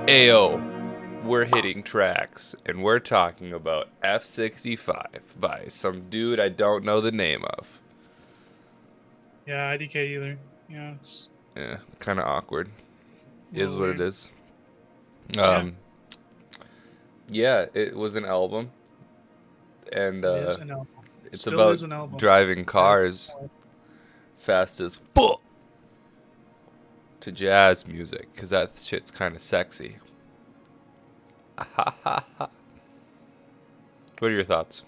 Ayo, we're hitting tracks, and we're talking about F65 by some dude I don't know the name of. Yeah, IDK either. Yeah, it's Yeah, kind of awkward. a Is little what it weird. is. Yeah, Um, yeah, it was an album, and it is an album. it's Still about is an album. driving As cars fast as fuck to jazz music, because that shit's kind of sexy. What are your thoughts?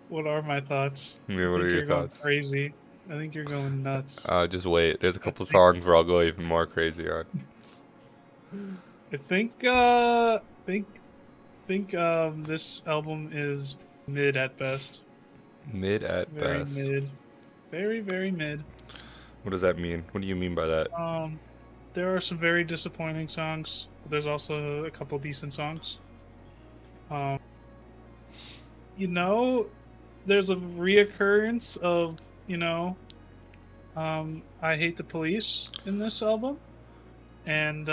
What are my thoughts? Yeah, I what are think your you're going thoughts? crazy. I think you're going nuts. Just wait. There's a I couple think songs where I'll go even more crazy on. I think this album is mid at best. Mid at Very best. mid. Very mid. What does that mean? What do you mean by that? Um there are some very disappointing songs, but there's also a couple decent songs. Um you know, there's a reoccurrence of, I Hate the Police in this album. And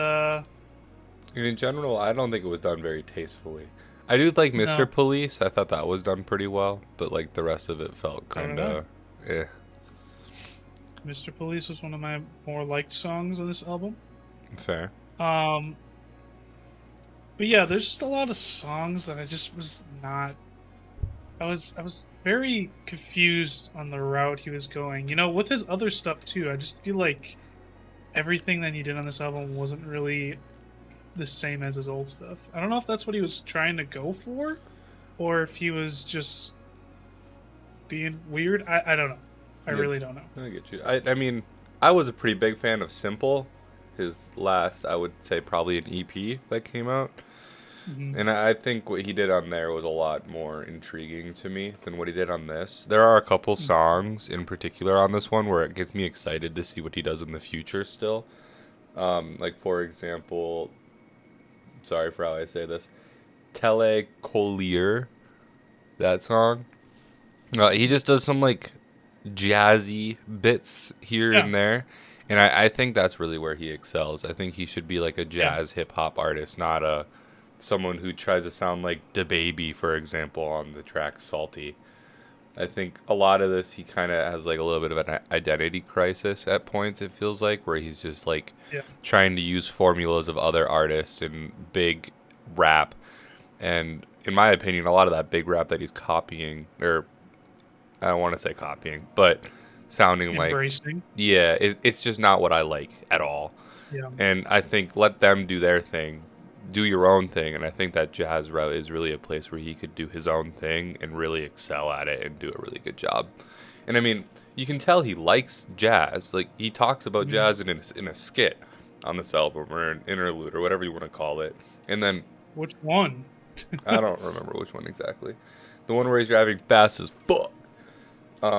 In general, I don't think it was done very tastefully. I do like Mr. no, Police. I thought that was done pretty well, but like the rest of it felt so kind did I. of eh. Mr. Police was one of my more liked songs on this album. Fair. Um but yeah, there's just a lot of songs that I just was not I was very confused on the route he was going. With his other stuff too, I just feel like everything that he did on this album wasn't really the same as his old stuff. I don't know if that's what he was trying to go for, or if he was just being weird. I don't know. I Yeah, really don't know. I get you. I mean, I was a pretty big fan of Simple. His last, I would say, probably an EP that came out. Hmm. And I think what he did on there was a lot more intriguing to me than what he did on this. There are a couple songs in particular on this one where it gets me excited to see what he does in the future still. Like, for example, sorry for how I say this, Tele Collier, that song. He just does some, like, jazzy bits here Yeah, and there. And I think that's really where he excels. I think he should be like a yeah, jazz hip hop artist, not a someone who tries to sound like DaBaby, for example, on the track Salty. I think a lot of this he kind of has like a little bit of an identity crisis at points, it feels like, where he's just like yeah, trying to use formulas of other artists and big rap. And in my opinion, a lot of that big rap that he's copying, or I don't want to say copying, but sounding like, embracing. yeah, it's just not what I like at all. Yeah, And I think let them do their thing, do your own thing. And I think that jazz route is really a place where he could do his own thing and really excel at it and do a really good job. And I mean, you can tell he likes jazz. Like he talks about mhm. jazz in a skit on this album or an interlude or whatever you want to call it. And then Which one? I don't remember which one exactly. The one where he's driving fast as fuck.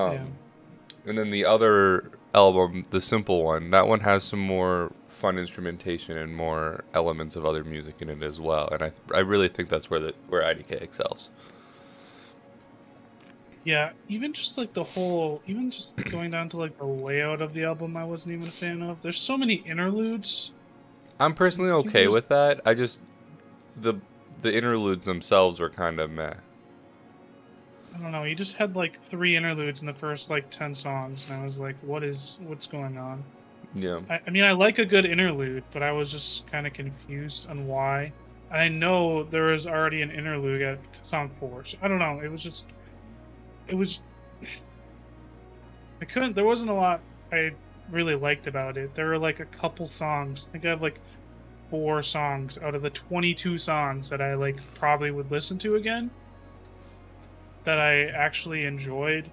Yeah, Um, and then the other album, the simple one, that one has some more fun instrumentation and more elements of other music in it as well. And I really think that's where IDK excels. yeah. Even just like even just going down to like the layout of the album, I wasn't even a fan of. There's so many interludes. I'm personally He okay was with that. I just the the interludes themselves were kind of meh. I don't know. He just had like three interludes in the first like 10 songs, and I was like, what's going on?" Yeah. I mean, I like a good interlude, but I was just kind of confused on why. I know there was already an interlude at song four, so I don't know. It was. I couldn't. There wasn't a lot I really liked about it. There were like a couple songs. I think I have like 4 songs out of the 22 songs that I like probably would listen to again that I actually enjoyed.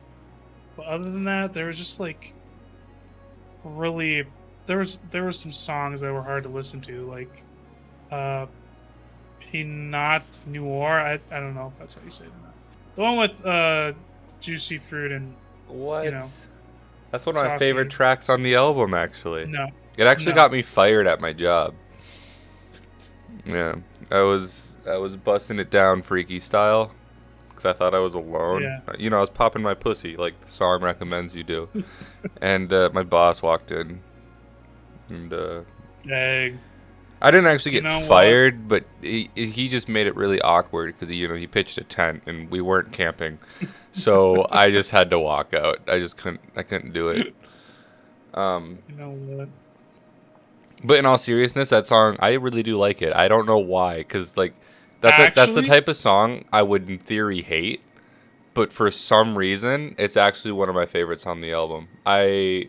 But other than that, there was just like really there was some songs that were hard to listen to, like uh Pinot Noir. I don't know if that's how you say it or not. The one with Juicy Fruit and you What? know That's one of my favorite Saucy. tracks on the album, actually. No, It actually no. got me fired at my job. Yeah, I was busting it down freaky style, because I thought I was alone. Yeah. You know, I was popping my pussy like the song recommends you do. And my boss walked in, and Dang. I didn't actually You get know what? fired, but he just made it really awkward because he pitched a tent and we weren't camping, so I just had to walk out. I couldn't do it. Um, You know what? but in all seriousness, that song I really do like it. I don't know why, because like that's the Actually, type of song I would in theory hate, but for some reason it's actually one of my favorites on the album. I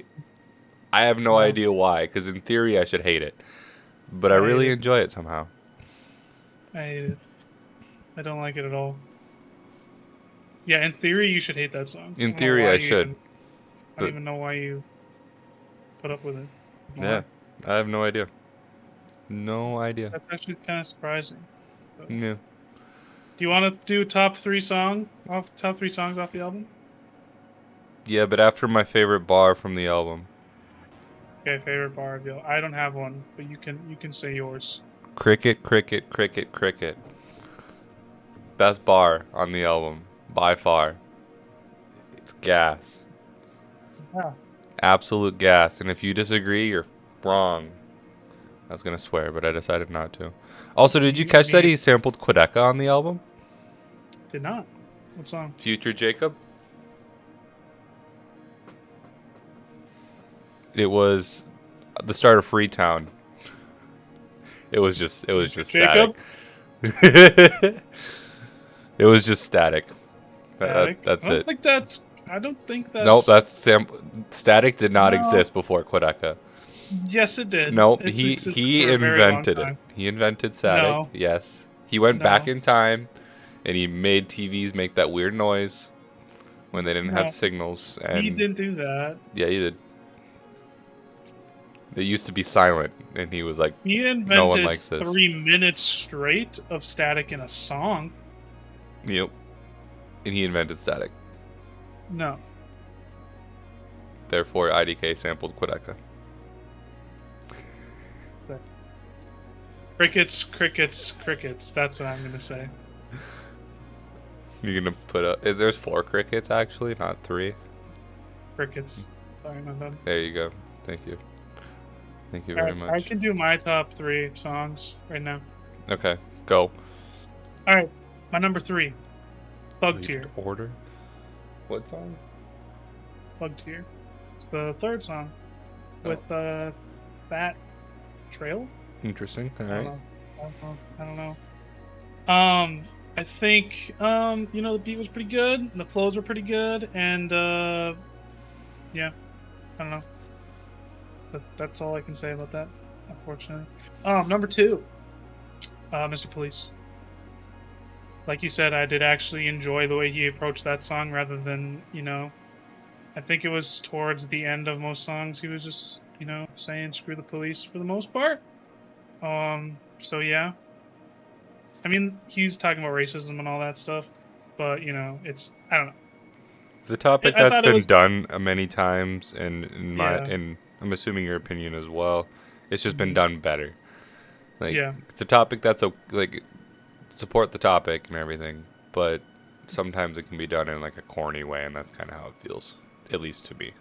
have no no, idea why, because in theory I should hate it, but I I hate really it. enjoy it somehow. I hate it. I don't like it at all. Yeah, in theory, you should hate that song. I In don't know theory why I you should, even. I don't but even know why you put up with it. yeah, Why? I have no idea. No idea. That's actually kind of surprising. But, Yeah. do you want to do top three songs off the album? Yeah, but after my favorite bar from the album. Okay, favorite bar of the. I don't have one, but you can say yours. Cricket, cricket, cricket, cricket. Best bar on the album, by far. It's gas. Yeah. Absolute gas. And if you disagree, you're wrong. I was gonna swear, but I decided not to. Also, did you catch that he sampled Quedeca on the album? Did not. What song? Future Jacob? It was the start of Freetown. It was just static. Jacob? It was just static. Static? That's it. I don't think that's. Nope, static did not No. exist before Quedeca. Yes, it did. Nope, It's he existed he for a very long invented it. time. He invented static. No. Yes, he went back No. in time, and he made TVs make that weird noise when they didn't No. have signals. He And didn't do that. yeah, he did. They used to be silent, and he was like, He "No one invented likes this." 3 minutes straight of static in a song. Yep, and he invented static. No. Therefore, IDK sampled Quedeca. Crickets, crickets, crickets. That's what I'm gonna say. You're gonna put up. There's 4 crickets actually, not 3. Crickets. Sorry, my bad. There you go. Thank you. Thank you very Alright, I much. can do my top 3 songs right now. Okay, go. Alright, my number 3. Bug Tier. Order. What song? Bug Tier. It's the third song Oh. with Fat Trail. Interesting. All I don't right. know. I don't know. I think the beat was pretty good, and the flows were pretty good, and yeah, I don't know. That's all I can say about that, unfortunately. Number 2, Mr. Police. Like you said, I did actually enjoy the way he approached that song, rather than I think it was towards the end of most songs he was just saying screw the police for the most part. So yeah. I mean, he's talking about racism and all that stuff, but I don't know. It's a topic I that's thought it been was- done many times, and Yeah. and I'm assuming your opinion as well. It's just been Mhm. done better. Like Yeah. it's a topic that's like support the topic and everything, but sometimes it can be done in like a corny way, and that's kind of how it feels, at least to me.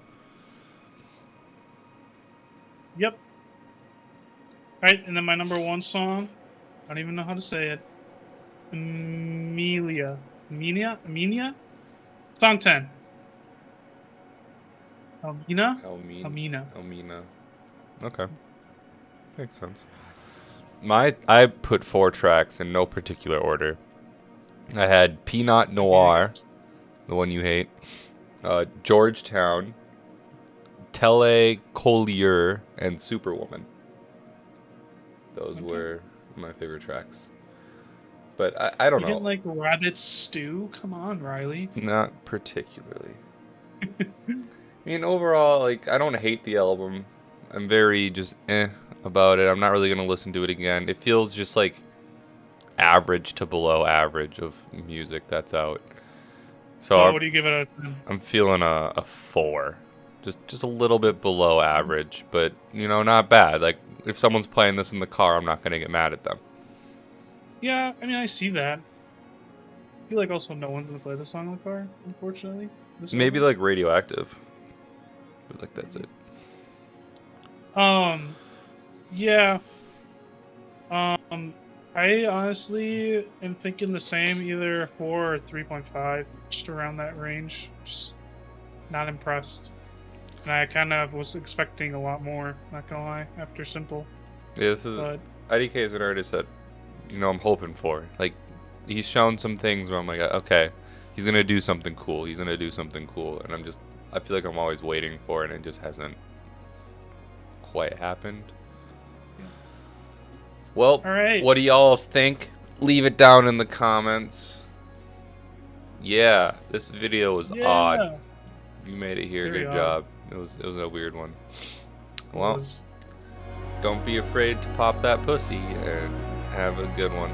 Yep. Alright, and then my number 1 song, I don't even know how to say it. Amelia. Song 10. Amina? Amina. Okay, makes sense. I put 4 tracks in no particular order. I had Peanut Noir, the one you hate, Georgetown, Tele Collier, and Superwoman. Those were my favorite tracks. But I don't You know. didn't like Rabbit Stew? Come on, Riley. Not particularly. I mean, overall, like, I don't hate the album. I'm very just about it. I'm not really going to listen to it again. It feels just like average to below average of music that's out. So What do you give it out of 10? I'm feeling a 4. Just a little bit below average, but, not bad. Like, if someone's playing this in the car, I'm not going to get mad at them. Yeah, I mean, I see that. feel like also no one's gonna play the song in the car, unfortunately. Maybe like Radioactive. But like that's it. Yeah. I honestly am thinking the same, either 4 or 3.5, just around that range. Just not impressed. And I kind of was expecting a lot more, not gonna lie, after Simple. Yeah, this is But IDK is an artist that I'm hoping for. Like he's shown some things where I'm like, okay, he's gonna do something cool. He's gonna do something cool, and I feel like I'm always waiting for it, and it just hasn't quite happened. Well, all right. what do y'all think? Leave it down in the comments. Yeah, this video was odd. Yeah. You made it here. Very Good odd. job. It was a weird one. It Well, was. don't be afraid to pop that pussy and have a good one.